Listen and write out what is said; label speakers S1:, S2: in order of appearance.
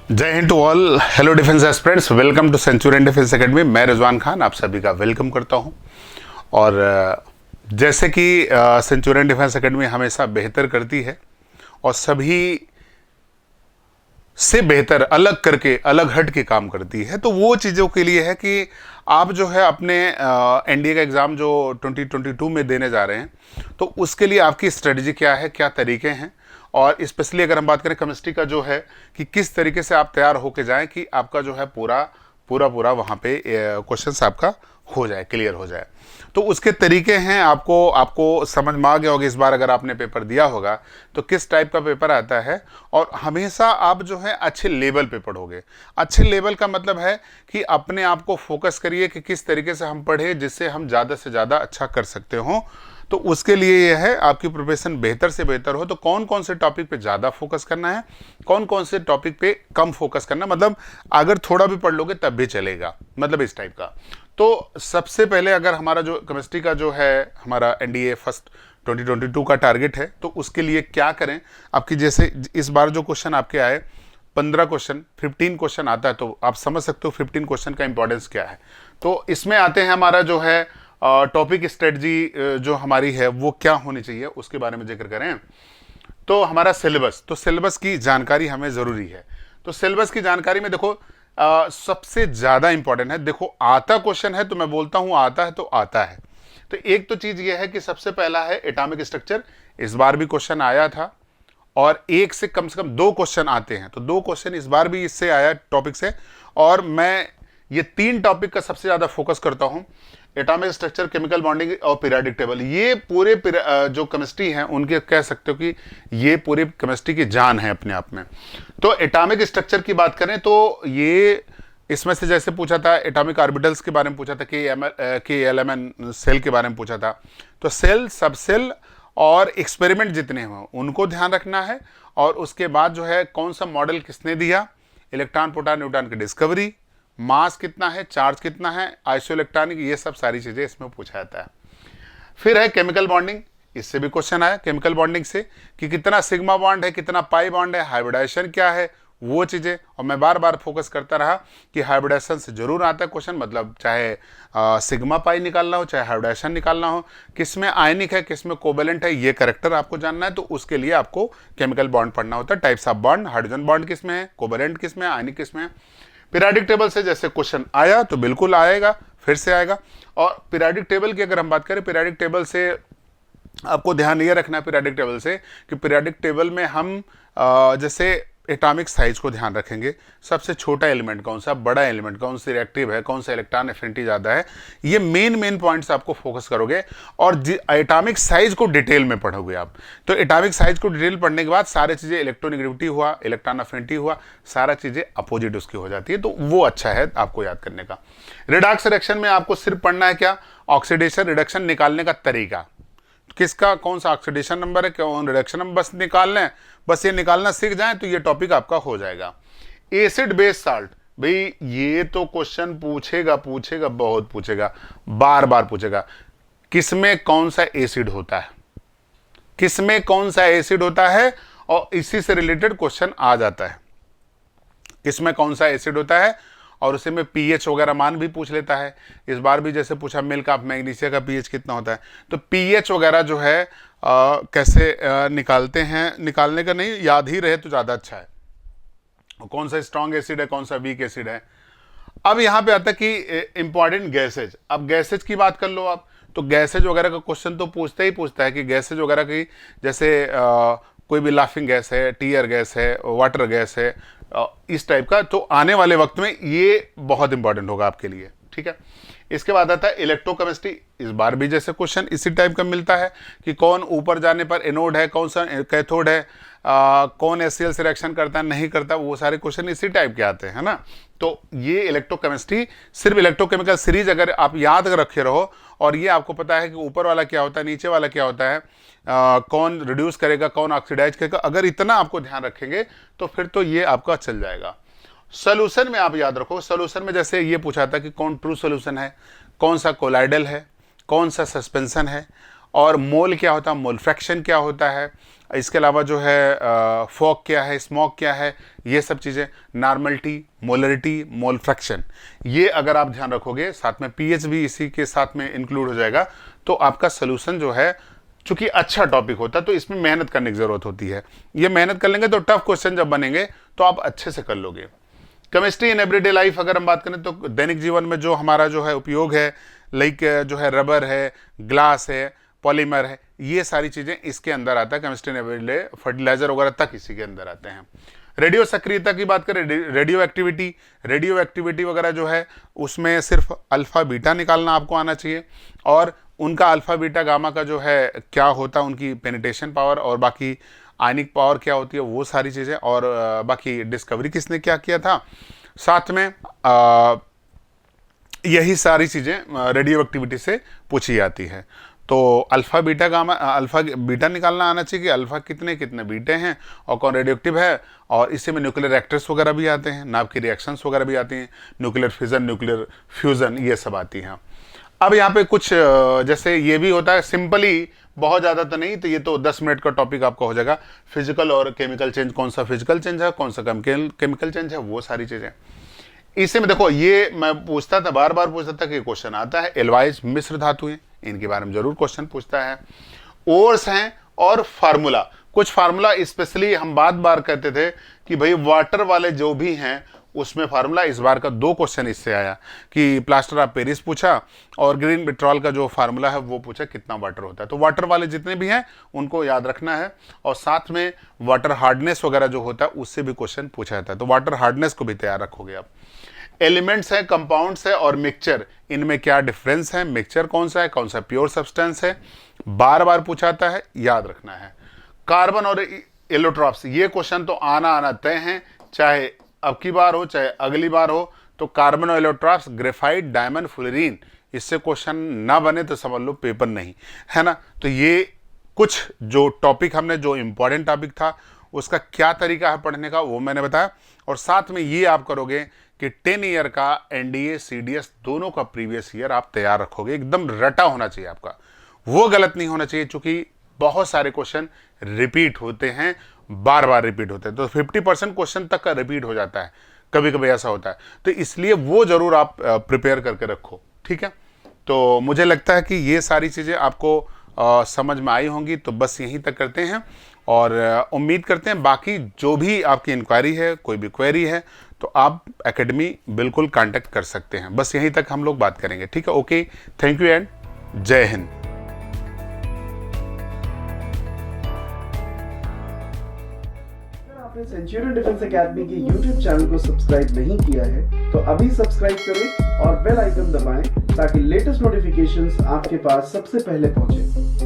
S1: जय Hind to all. Hello defence aspirants, welcome to Centurion Defence Academy. मैं रिजवान खान आप सभी का वेलकम करता हूं। और जैसे कि सेंचुरियन डिफेंस एकेडमी हमेशा बेहतर करती है और सभी से बेहतर अलग करके अलग हट के काम करती है, तो वो चीज़ों के लिए है कि आप जो है अपने एनडीए का एग्ज़ाम जो 2022 में देने जा रहे हैं, तो उसके लिए आपकी स्ट्रेटजी क्या है, क्या तरीके हैं, और स्पेशली अगर हम बात करें केमिस्ट्री का जो है कि किस तरीके से आप तैयार होके जाएं कि आपका जो है पूरा पूरा पूरा वहाँ पे क्वेश्चन आपका हो जाए, क्लियर हो जाए। तो उसके तरीके हैं, आपको समझ में आ गया होगा इस बार अगर आपने पेपर दिया होगा तो किस टाइप का पेपर आता है। और हमेशा आप जो है अच्छे लेवल पे पढ़ोगे। अच्छे लेवल का मतलब है कि अपने आप को फोकस करिए कि किस तरीके से हम पढ़े जिससे हम ज़्यादा से ज़्यादा अच्छा कर सकते हो। तो उसके लिए यह है आपकी प्रिपरेशन बेहतर से बेहतर हो, तो कौन कौन से टॉपिक पे ज़्यादा फोकस करना है, कौन कौन से टॉपिक पे कम फोकस करना, मतलब अगर थोड़ा भी पढ़ लोगे तब भी चलेगा, मतलब इस टाइप का। तो सबसे पहले अगर हमारा जो केमिस्ट्री का जो है हमारा एनडीए फर्स्ट 2022 का टारगेट है, तो उसके लिए क्या करें। आपकी जैसे इस बार जो क्वेश्चन आपके आए 15 क्वेश्चन 15 क्वेश्चन आता है, तो आप समझ सकते हो 15 क्वेश्चन का इंपॉर्टेंस क्या है। तो इसमें आते हैं हमारा जो है टॉपिक स्ट्रेटजी जो हमारी है वो क्या होनी चाहिए, उसके बारे में जिक्र करें। तो हमारा सिलेबस, तो सिलेबस की जानकारी हमें ज़रूरी है। तो सिलेबस की जानकारी में देखो सबसे ज़्यादा इंपॉर्टेंट है, देखो आता क्वेश्चन है तो मैं बोलता हूँ आता है तो आता है। तो एक तो चीज़ ये है कि सबसे पहला है एटॉमिक स्ट्रक्चर। इस बार भी क्वेश्चन आया था और एक से कम 2 क्वेश्चन आते हैं, तो 2 क्वेश्चन इस बार भी इससे आया टॉपिक से। और मैं ये 3 टॉपिक का सबसे ज़्यादा फोकस करता हूँ, एटॉमिक स्ट्रक्चर, केमिकल बॉन्डिंग और पीरियोडिक टेबल। ये पूरे जो केमिस्ट्री हैं उनके कह सकते हो कि ये पूरी केमिस्ट्री की जान है अपने आप में। तो एटॉमिक स्ट्रक्चर की बात करें तो ये इसमें से जैसे पूछा था एटॉमिक ऑर्बिटल्स के बारे में पूछा था, के एलएमएन सेल के बारे में पूछा था। तो सेल, सब सेल और एक्सपेरिमेंट जितने हों उनको ध्यान रखना है। और उसके बाद जो है कौन सा मॉडल किसने दिया, इलेक्ट्रॉन प्रोटॉन न्यूट्रॉन की डिस्कवरी, मास कितना है, चार्ज कितना है, आइसोइलेक्ट्रॉनिक, ये सब सारी चीज़ें इसमें पूछा जाता है। फिर है केमिकल बॉन्डिंग, इससे भी क्वेश्चन आया केमिकल बॉन्डिंग से कि कितना सिग्मा बॉन्ड है, कितना पाई बॉन्ड है, हाइब्रिडाइजेशन क्या है, वो चीज़ें। और मैं बार बार फोकस करता रहा कि हाइब्रिडाइजेशन से जरूर आता है क्वेश्चन, मतलब चाहे सिग्मा पाई निकालना हो चाहे हाइब्रिडाइजेशन निकालना हो, किस में आयनिक है किस में कोवेलेंट है, ये करेक्टर आपको जानना है। तो उसके लिए आपको केमिकल बॉन्ड पढ़ना होता है, types of bond, hydrogen bond किस में है, कोवेलेंट किस में है, आयनिक किस में है। पीरियोडिक टेबल से जैसे क्वेश्चन आया तो बिल्कुल आएगा, फिर से आएगा। और पीरियोडिक टेबल की अगर हम बात करें, पीरियोडिक टेबल से आपको ध्यान ये रखना है पीरियोडिक टेबल से कि पीरियोडिक टेबल में हम जैसे एटॉमिक साइज को ध्यान रखेंगे, सबसे छोटा एलिमेंट कौन सा, बड़ा एलिमेंट कौन सी, रिएक्टिव है, कौन सा इलेक्ट्रॉन एफिनिटी ज़्यादा है, ये मेन पॉइंट्स आपको फोकस करोगे। और एटॉमिक साइज को डिटेल में पढ़ोगे आप। तो एटॉमिक साइज को डिटेल पढ़ने के बाद सारी चीज़ें, इलेक्ट्रोनेगेटिविटी हुआ, इलेक्ट्रॉन एफिनिटी हुआ, सारा चीज़ें अपोजिट उसकी हो जाती है। तो वो अच्छा है आपको याद करने का। रिडॉक्स रिएक्शन में आपको सिर्फ पढ़ना है क्या, ऑक्सीडेशन रिडक्शन निकालने का तरीका, किसका कौन सा ऑक्सीडेशन नंबर है, कौन रिडक्शन नंबर, बस निकालना है, बस ये निकालना सीख जाए तो ये टॉपिक आपका हो जाएगा। एसिड बेस साल्ट, भाई ये तो क्वेश्चन पूछेगा पूछेगा बहुत पूछेगा, बार बार पूछेगा, किसमें कौन सा एसिड होता है, किसमें कौन सा एसिड होता है, और इसी से रिलेटेड क्वेश्चन आ जाता है, किसमें कौन सा एसिड होता है। और उसी में पीएच वगैरह मान भी पूछ लेता है। इस बार भी जैसे पूछा मिल्क ऑफ मैग्नीशिया का पीएच कितना होता है, तो पीएच वगैरह जो है कैसे निकालते हैं, निकालने का नहीं, याद ही रहे तो ज़्यादा अच्छा है। कौन सा स्ट्रॉन्ग एसिड है, कौन सा वीक एसिड है। अब यहाँ पे आता है कि इंपॉर्टेंट गैसेज। अब गैसेज की बात कर लो आप, तो गैसेज वगैरह का क्वेश्चन तो पूछता ही पूछता है कि गैसेज वगैरह की, जैसे कोई भी लाफिंग गैस है, टीयर गैस है, वाटर गैस है, इस टाइप का। तो आने वाले वक्त में ये बहुत इंपॉर्टेंट होगा आपके लिए, ठीक है। इसके बाद आता है इलेक्ट्रोकेमिस्ट्री। इस बार भी जैसे क्वेश्चन इसी टाइप का मिलता है कि कौन ऊपर जाने पर एनोड है, कौन सा कैथोड है, कौन HCl से रिएक्शन करता है नहीं करता, वो सारे क्वेश्चन इसी टाइप के आते हैं ना। तो ये इलेक्ट्रोकेमिस्ट्री, सिर्फ इलेक्ट्रोकेमिकल सीरीज अगर आप याद रखे रहो और ये आपको पता है कि ऊपर वाला क्या होता है, नीचे वाला क्या होता है, कौन रिड्यूस करेगा, कौन ऑक्सीडाइज करेगा, अगर इतना आपको ध्यान रखेंगे तो फिर तो ये आपका चल जाएगा। सोल्यूशन में आप याद रखो, सोल्यूशन में जैसे ये पूछा था कि कौन ट्रू सोल्यूशन है, कौन सा कोलाइडल है, कौन सा सस्पेंशन है, और मोल क्या होता है, मोल फ्रैक्शन क्या होता है, इसके अलावा जो है फॉग क्या है, स्मॉग क्या है, ये सब चीज़ें, नॉर्मलिटी, मोलरिटी, मोल फ्रैक्शन, ये अगर आप ध्यान रखोगे, साथ में पीएच भी इसी के साथ में इंक्लूड हो जाएगा, तो आपका सोल्यूशन जो है, चूंकि अच्छा टॉपिक होता है तो इसमें मेहनत करने की जरूरत होती है। ये मेहनत कर लेंगे तो टफ क्वेश्चन जब बनेंगे तो आप अच्छे से कर लोगे। केमिस्ट्री इन एवरीडे लाइफ अगर हम बात करें तो दैनिक जीवन में जो हमारा जो है उपयोग है, लाइक जो है रबर है, ग्लास है, पॉलीमर है, ये सारी चीजें इसके अंदर आता है। केमिस्ट्री इन एवरीडे, फर्टिलाइजर वगैरह तक इसी के अंदर आते हैं। रेडियो सक्रियता की बात करें, रेडियो एक्टिविटी वगैरह जो है उसमें सिर्फ अल्फा बीटा निकालना आपको आना चाहिए, और उनका अल्फा बीटा गामा का जो है क्या होता है, उनकी पेनिट्रेशन पावर और बाकी आयनिक पावर क्या होती है, वो सारी चीज़ें, और बाकी डिस्कवरी किसने क्या किया था, साथ में यही सारी चीज़ें रेडियो एक्टिविटी से पूछी जाती है। तो alpha beta gamma, alpha beta निकालना आना चाहिए कि अल्फा कितने कितने बीटे हैं और कौन रेडियो एक्टिव है, और इसी में न्यूक्लियर रिएक्टर्स वगैरह भी आते हैं, नाभ की रिएक्शंस वगैरह भी आती हैं, न्यूक्लियर फिजन, न्यूक्लियर फ्यूजन, ये सब आती हैं। अब यहाँ पे कुछ जैसे ये भी होता है सिंपली, बहुत ज़्यादा तो नहीं, तो ये तो 10 मिनट का टॉपिक आपका हो जाएगा। फिजिकल और केमिकल चेंज, कौन सा फिजिकल चेंज है, कौन सा केमिकल चेंज है, वो सारी चीज़ें इसी में। देखो ये मैं पूछता था, बार बार पूछता था कि क्वेश्चन आता है, एल्वाइज मिश्र धातुएं, इनके बारे में जरूर क्वेश्चन पूछता है। ओर्स हैं और फार्मूला, कुछ फार्मूला स्पेशली हम बार कहते थे कि भाई वाटर वाले जो भी हैं उसमें फार्मूला, इस बार का 2 क्वेश्चन इससे आया कि प्लास्टर ऑफ पेरिस पूछा और ग्रीन पेट्रोल का जो फार्मूला है वो पूछा कितना वाटर होता है। तो वाटर वाले जितने भी हैं उनको याद रखना है, और साथ में वाटर हार्डनेस वगैरह जो होता है उससे भी क्वेश्चन पूछा जाता है, तो वाटर हार्डनेस को भी तैयार रखोगे आप। एलिमेंट्स है, कंपाउंड्स है और मिक्सचर, इनमें क्या डिफरेंस है, मिक्सचर कौन सा है, कौन सा प्योर सब्सटेंस है, बार पूछा जाता है, याद रखना है। कार्बन और एलोट्रॉप्स, ये क्वेश्चन तो आना तय है, चाहे अब की बार हो चाहे अगली बार हो, तो कार्बन और एलोट्रॉप्स, ग्रेफाइट, डायमंड, फ्लोरीन, इससे क्वेश्चन ना बने तो समझ लो पेपर नहीं है ना। तो ये कुछ जो टॉपिक हमने, जो इंपॉर्टेंट टॉपिक था उसका क्या तरीका है पढ़ने का, वो मैंने बताया, और साथ में ये आप करोगे कि 10 ईयर का एनडीए सीडीएस दोनों का प्रीवियस ईयर आप तैयार रखोगे, एकदम रटा होना चाहिए आपका, वो गलत नहीं होना चाहिए, क्योंकि बहुत सारे क्वेश्चन रिपीट होते हैं, बार रिपीट होते हैं, तो 50% क्वेश्चन तक का रिपीट हो जाता है, कभी कभी ऐसा होता है, तो इसलिए वो जरूर आप प्रिपेयर करके रखो, ठीक है। तो मुझे लगता है कि ये सारी चीज़ें आपको समझ में आई होंगी, तो बस यहीं तक करते हैं, और उम्मीद करते हैं बाकी जो भी आपकी इंक्वायरी है, कोई भी क्वेरी है, तो आप एकेडमी बिल्कुल कांटेक्ट कर सकते हैं। बस यहीं तक हम लोग बात करेंगे, ठीक है। ओके, थैंक यू एंड जय हिंद।
S2: आपने सेंचुरियन डिफेंस एकेडमी के YouTube चैनल को सब्सक्राइब नहीं किया है तो अभी सब्सक्राइब करें और बेल आइकन दबाएं ताकि लेटेस्ट नोटिफिकेशंस आपके पास सबसे पहले पहुंचे।